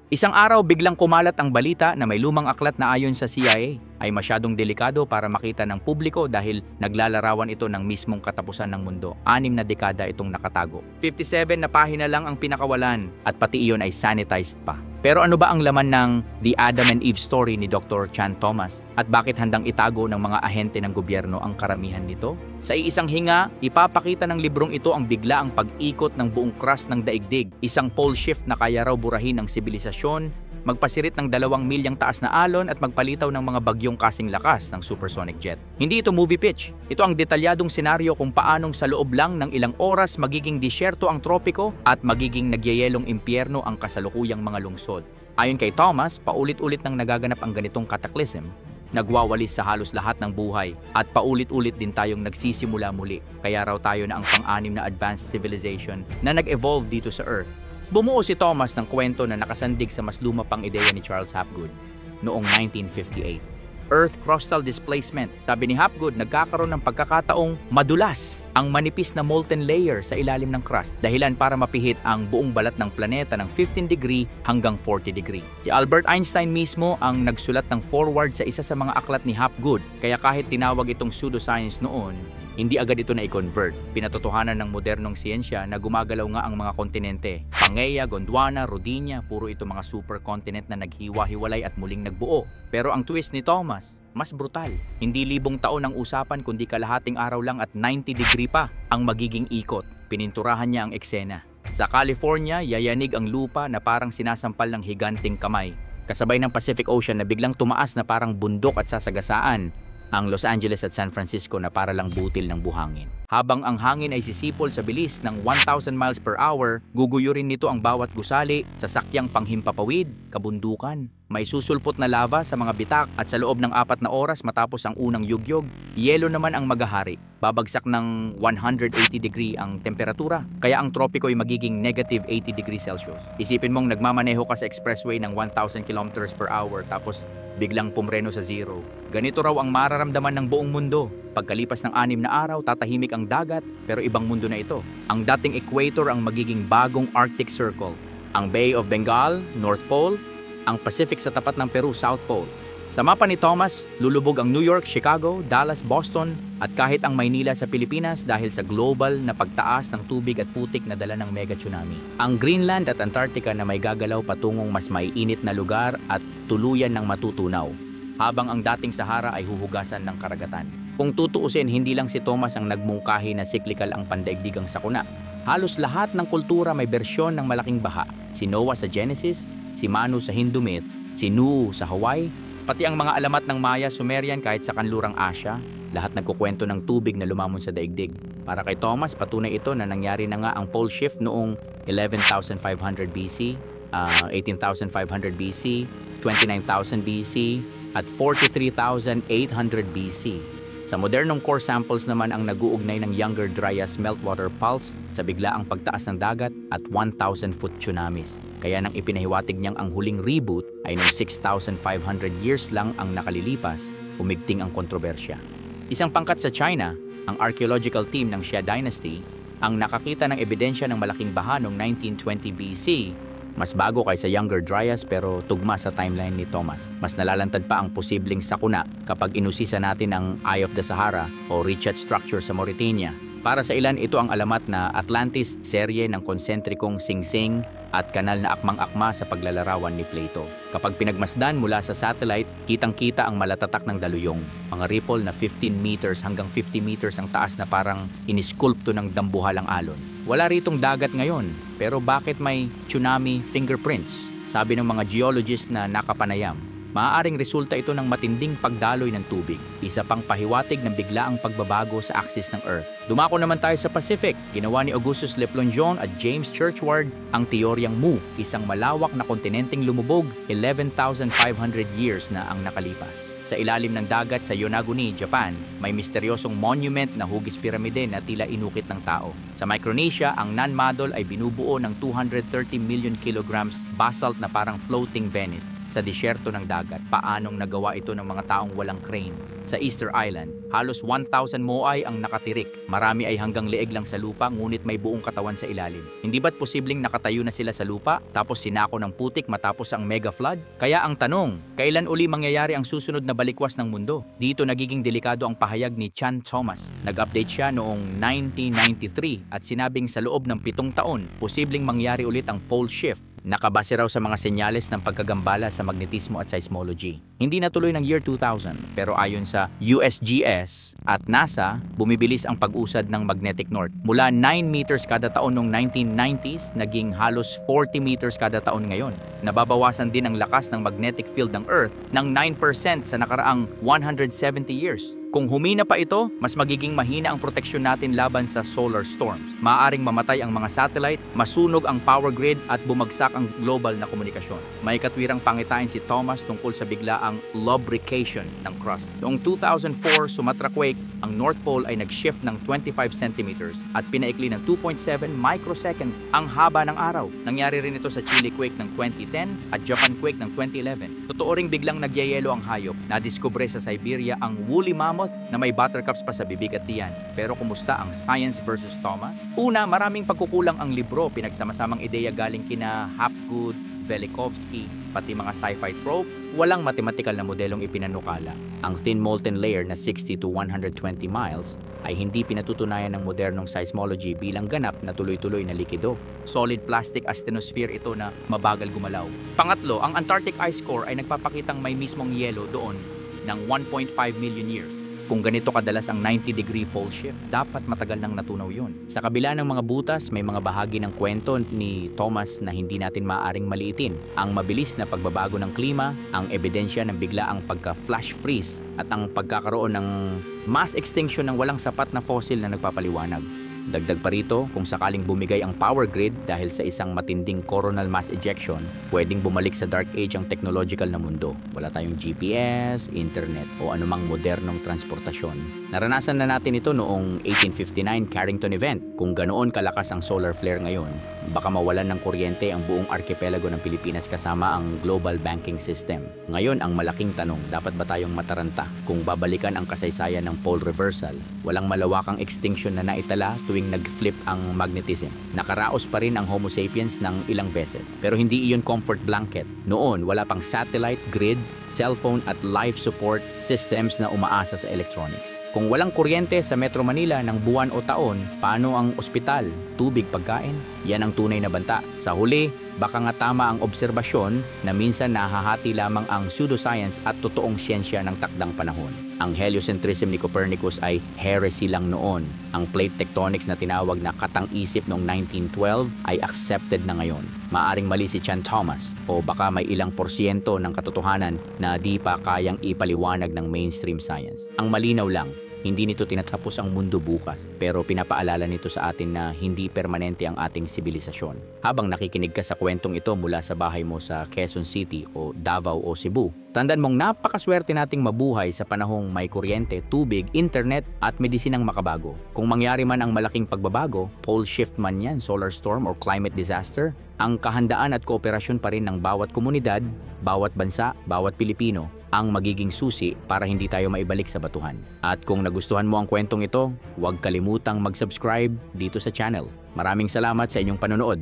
Isang araw biglang kumalat ang balita na may lumang aklat na ayon sa CIA ay masyadong delikado para makita ng publiko dahil naglalarawan ito ng mismong katapusan ng mundo. 6 na dekada itong nakatago. 57 na pahina lang ang pinakawalan at pati iyon ay sanitized pa. Pero ano ba ang laman ng The Adam and Eve Story ni Dr. Chan Thomas? At bakit handang itago ng mga ahente ng gobyerno ang karamihan nito? Sa iisang hinga, ipapakita ng librong ito ang biglaang pag-ikot ng buong crust ng daigdig, isang pole shift na kaya raw burahin ng sibilisasyon, magpasirit ng 2 milyang taas na alon at magpalitaw ng mga bagyong kasing lakas ng supersonic jet. Hindi ito movie pitch. Ito ang detalyadong senaryo kung paanong sa loob lang ng ilang oras magiging disyerto ang tropiko at magiging nagyayelong impyerno ang kasalukuyang mga lungsod. Ayon kay Thomas, paulit-ulit nang nagaganap ang ganitong cataclysm, nagwawalis sa halos lahat ng buhay at paulit-ulit din tayong nagsisimula muli. Kaya raw tayo na ang pang-6 na advanced civilization na nag-evolve dito sa Earth. Bumuo si Thomas ng kwento na nakasandig sa mas luma pang ideya ni Charles Hapgood noong 1958. Earth Crustal Displacement. Sabi ni Hapgood, nagkakaroon ng pagkakataong madulas ang manipis na molten layer sa ilalim ng crust, dahilan para mapihit ang buong balat ng planeta ng 15 degree hanggang 40 degree. Si Albert Einstein mismo ang nagsulat ng foreword sa isa sa mga aklat ni Hapgood, kaya kahit tinawag itong pseudoscience noon, hindi agad ito na-convert. Pinatotohanan ng modernong siyensya na gumagalaw nga ang mga kontinente. Pangaea, Gondwana, Rodinia, puro ito mga supercontinent na naghiwa-hiwalay at muling nagbuo. Pero ang twist ni Thomas, mas brutal. Hindi 1,000 taon ang usapan kundi kalahating araw lang at 90 degree pa ang magiging ikot. Pininturahan niya ang eksena. Sa California, yayanig ang lupa na parang sinasampal ng higanting kamay. Kasabay ng Pacific Ocean na biglang tumaas na parang bundok at sasagasaan ang Los Angeles at San Francisco na para lang butil ng buhangin. Habang ang hangin ay sisipol sa bilis ng 1,000 miles per hour, guguyurin nito ang bawat gusali, sasakyang panghimpapawid, kabundukan. May susulpot na lava sa mga bitak at sa loob ng 4 na oras matapos ang unang yugyog, yelo naman ang magahari. Babagsak ng 180 degree ang temperatura, kaya ang tropiko ay magiging negative 80 degrees Celsius. Isipin mong nagmamaneho ka sa expressway ng 1,000 kilometers per hour tapos biglang pumreno sa zero. Ganito raw ang mararamdaman ng buong mundo. Pagkalipas ng 6 na araw, tatahimik ang dagat, pero ibang mundo na ito. Ang dating equator ang magiging bagong Arctic Circle. Ang Bay of Bengal, North Pole, ang Pacific sa tapat ng Peru, South Pole. Sa mapa ni Thomas, lulubog ang New York, Chicago, Dallas, Boston, at kahit ang Maynila sa Pilipinas dahil sa global na pagtaas ng tubig at putik na dala ng mega tsunami. Ang Greenland at Antarctica na may gagalaw patungong mas maiinit na lugar at tuluyan ng matutunaw, habang ang dating Sahara ay huhugasan ng karagatan. Kung tutuusin, hindi lang si Thomas ang nagmungkahi na cyclical ang pandaigdigang sakuna. Halos lahat ng kultura may bersyon ng malaking baha. Si Noah sa Genesis, si Manu sa Hindu myth, si Nu sa Hawaii, pati ang mga alamat ng Maya, Sumerian kahit sa kanlurang Asya, lahat nagkukwento ng tubig na lumamon sa daigdig. Para kay Thomas, patunay ito na nangyari na nga ang pole shift noong 11,500 BC, 18,500 BC, 29,000 BC, at 43,800 BC. Sa modernong core samples naman ang nag-uugnay ng Younger Dryas meltwater pulse sa biglaang pagtaas ng dagat at 1,000-foot tsunamis. Kaya nang ipinahiwatig niyang ang huling reboot ay noong 6,500 years lang ang nakalilipas, umigting ang kontrobersya. Isang pangkat sa China, ang archaeological team ng Xia Dynasty, ang nakakita ng ebidensya ng malaking baha noong 1920 BC, mas bago kaysa Younger Dryas pero tugma sa timeline ni Thomas. Mas nalalantad pa ang posibleng sakuna kapag inusisa natin ang Eye of the Sahara o Richat structure sa Mauritania. Para sa ilan, ito ang alamat na Atlantis, serye ng konsentrikong singsing at kanal na akmang-akma sa paglalarawan ni Plato. Kapag pinagmasdan mula sa satellite, kitang-kita ang malatatak ng daluyong. Mga ripple na 15 meters hanggang 50 meters ang taas na parang iniskulpto ng dambuhalang alon. Wala ritong dagat ngayon, pero bakit may tsunami fingerprints? Sabi ng mga geologists na nakapanayam, maaaring resulta ito ng matinding pagdaloy ng tubig, isa pang pahiwatig ng biglaang pagbabago sa axis ng Earth. Dumako naman tayo sa Pacific. Ginawa ni Augustus Le Plongeon at James Churchward ang teoryang Mu, isang malawak na kontinenteng lumubog 11,500 years na ang nakalipas. Sa ilalim ng dagat sa Yonaguni, Japan, may misteryosong monument na hugis piramide na tila inukit ng tao. Sa Micronesia, ang Nan Madol ay binubuo ng 230 million kilograms basalt na parang floating Venice. sa disyerto ng dagat. Paanong nagawa ito ng mga taong walang crane? Sa Easter Island, halos 1,000 moai ang nakatirik. Marami ay hanggang leeg lang sa lupa ngunit may buong katawan sa ilalim. Hindi ba't posibleng nakatayo na sila sa lupa tapos sinako ng putik matapos ang mega flood? Kaya ang tanong, kailan uli mangyayari ang susunod na balikwas ng mundo? Dito nagiging delikado ang pahayag ni Chan Thomas. Nag-update siya noong 1993 at sinabing sa loob ng 7 taon, posibleng mangyari ulit ang pole shift. Nakabase raw sa mga senyales ng pagkagambala sa magnetismo at seismology. Hindi natuloy ng year 2000 pero ayon sa USGS at NASA, bumibilis ang pag-usad ng magnetic north. Mula 9 meters kada taon noong 1990s, naging halos 40 meters kada taon ngayon. Nababawasan din ang lakas ng magnetic field ng Earth ng 9% sa nakaraang 170 years. Kung humina pa ito, mas magiging mahina ang proteksyon natin laban sa solar storms. Maaaring mamatay ang mga satellite, masunog ang power grid at bumagsak ang global na komunikasyon. May katwirang pangitain si Thomas tungkol sa biglaang lubrication ng crust. Noong 2004, Sumatra quake, ang North Pole ay nag-shift ng 25 centimeters at pinaikli ng 2.7 microseconds ang haba ng araw. Nangyari rin ito sa Chile quake ng 2010 at Japan quake ng 2011. Totoo ring biglang nagyayelo ang hayop. Nadiskubre sa Siberia ang woolly mammoth na may buttercups pa sa bibig at tiyan. Pero kumusta ang science versus Thomas? Una, maraming pagkukulang ang libro. Pinagsamasamang ideya galing kina Hapgood, Velikovsky, pati mga sci-fi trope. Walang mathematical na modelong ipinanukala. Ang thin molten layer na 60 to 120 miles ay hindi pinatutunayan ng modernong seismology bilang ganap na tuloy-tuloy na likido. Solid plastic asthenosphere ito na mabagal gumalaw. Pangatlo, ang Antarctic ice core ay nagpapakitang may mismong yelo doon ng 1.5 million years. Kung ganito kadalas ang 90-degree pole shift, dapat matagal nang natunaw yun. Sa kabila ng mga butas, may mga bahagi ng kwento ni Thomas na hindi natin maaaring maliitin. Ang mabilis na pagbabago ng klima, ang ebidensya ng biglaang pagka-flash freeze, at ang pagkakaroon ng mass extinction ng walang sapat na fossil na nagpapaliwanag. Dagdag pa rito, kung sakaling bumigay ang power grid dahil sa isang matinding coronal mass ejection, pwedeng bumalik sa dark age ang technological na mundo. Wala tayong GPS, internet o anumang modernong transportasyon. Naranasan na natin ito noong 1859 Carrington event. Kung ganoon kalakas ang solar flare ngayon, baka mawalan ng kuryente ang buong archipelago ng Pilipinas kasama ang global banking system. Ngayon, ang malaking tanong, dapat ba tayong mataranta kung babalikan ang kasaysayan ng pole reversal? Walang malawakang extinction na naitala tuwing nag-flip ang magnetism. Nakaraos pa rin ang Homo sapiens ng ilang beses. Pero hindi iyon comfort blanket. Noon, wala pang satellite, grid, cellphone at life support systems na umaasa sa electronics. Kung walang kuryente sa Metro Manila ng buwan o taon, paano ang ospital, tubig, pagkain? Yan ang tunay na banta. Sa huli, baka nga tama ang obserbasyon na minsan nahahati lamang ang pseudoscience at totoong siyensya ng takdang panahon. Ang heliocentrism ni Copernicus ay heresy lang noon. Ang plate tectonics na tinawag na katang-isip noong 1912 ay accepted na ngayon. Maaring mali si Chan Thomas o baka may ilang porsyento ng katotohanan na di pa kayang ipaliwanag ng mainstream science. Ang malinaw lang, hindi nito tinatapos ang mundo bukas, pero pinapaalala nito sa atin na hindi permanente ang ating sibilisasyon. Habang nakikinig ka sa kwentong ito mula sa bahay mo sa Quezon City o Davao o Cebu, tandaan mong napakaswerte nating mabuhay sa panahong may kuryente, tubig, internet at medisinang makabago. Kung mangyari man ang malaking pagbabago, pole shift man yan, solar storm or climate disaster, ang kahandaan at kooperasyon pa rin ng bawat komunidad, bawat bansa, bawat Pilipino ang magiging susi para hindi tayo maibalik sa batuhan. At kung nagustuhan mo ang kwentong ito, huwag kalimutang mag-subscribe dito sa channel. Maraming salamat sa inyong panonood.